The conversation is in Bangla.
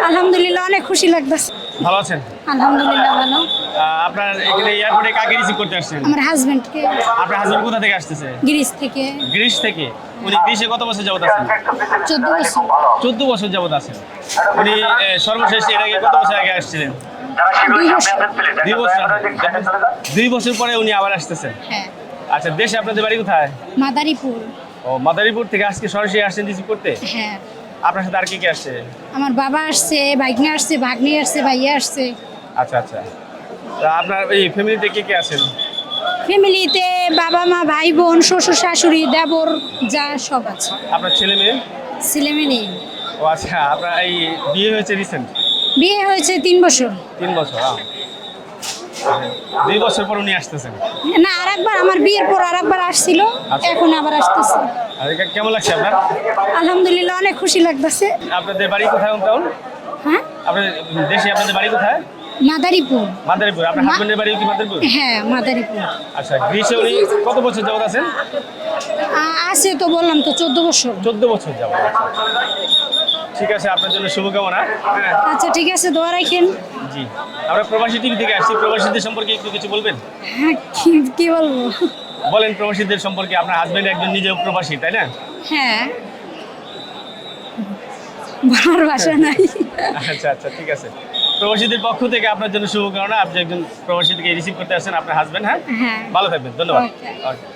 আলহামদুলিল্লাহ অনেক খুশি লাগতেছে। ভালো আছেন? আলহামদুলিল্লাহ ভালো। আপনার এখানে এয়ারপোর্টে কাকে রিসিভ করতে আসছেন? আমার হাজবেন্ডকে আপনার হাজবেন্ড কোথা থেকে আসতেছে? গ্রিস থেকে গ্রিস থেকে। উনি গ্রিসে কত বছর যাবত আছেন? 14 বছর। 14 বছর যাবত আছেন। উনি সর্বশেষ এর আগে কত বছর আগে আসছিলেন? 2 বছর। 2 বছর। 2 বছর পরে উনি আবার আসতেছেন। হ্যাঁ। আচ্ছা, দেশে আপনাদের বাড়ি কোথায়? মাদারীপুর। ও, মাদারীপুর থেকে আজকে সরাসরি আসছেন রিসিভ করতে? হ্যাঁ। আপনার সাথে আর কে কে আসছে? আমার বাবা আসছে, ভাগ্নে আসছে, ভাগ্নি আসছে, ভাইয়া আসছে। আচ্ছা আচ্ছা। তা আপনার এই ফ্যামিলিতে কে কে আছেন? ফ্যামিলিতে বাবা মা ভাই বোন শ্বশুর শাশুড়ি দেবর যা সব আছে। আপনার ছেলে মেয়ে? ছেলে মেয়ে নেই। ও আচ্ছা, আপনার এই বিয়ে হয়েছে রিসেন্ট? বিয়ে হয়েছে 3 বছর। 3 বছর। 2 বছর পর উনি আসতেছেন। না, আরেকবার আমার বিয়ের পর আরেকবার আসছিল, আচ্ছা। এখন আবার আসতেছে। আর কেমন লাগছে আপনার? আলহামদুলিল্লাহ অনেক খুশি লাগতেছে। আপনাদের বাড়ি কোথায় তাহলে? হ্যাঁ, আপনাদের দেশে আপনাদের বাড়ি কোথায়? মাদারীপুর। মাদারীপুর। আপনার হাজবেন্ডের বাড়ি কি মাদারীপুর? হ্যাঁ, মাদারীপুর। আচ্ছা, গ্রিসে উনি কত বছর যাবত আছেন? আছে তো, বললাম তো 14 বছর। 14 বছর যাবত। ঠিক আছে, আপনার জন্য শুভকামনা। হ্যাঁ। আচ্ছা ঠিক আছে, দোয়া রাখেন। জি, আমরা প্রবাসী টিভি থেকে আসছি। প্রবাসীদের সম্পর্কে একটু কিছু বলবেন? হ্যাঁ, কি বলবো। বলেন প্রবাসীদের সম্পর্কে। আপনার হাজবেন্ড একজন নিজেও প্রবাসী, তাই না? হ্যাঁ, বলার ভাষা নাই। আচ্ছা আচ্ছা, ঠিক আছে। প্রবাসীদের পক্ষ থেকে আপনার জন্য শুভকামনা। আপনি একজন প্রবাসী থেকে রিসিভ করতে আসছেন আপনার হাজবেন্ড। হ্যাঁ, হ্যাঁ। ভালো থাকবেন। ধন্যবাদ। Okay. Okay.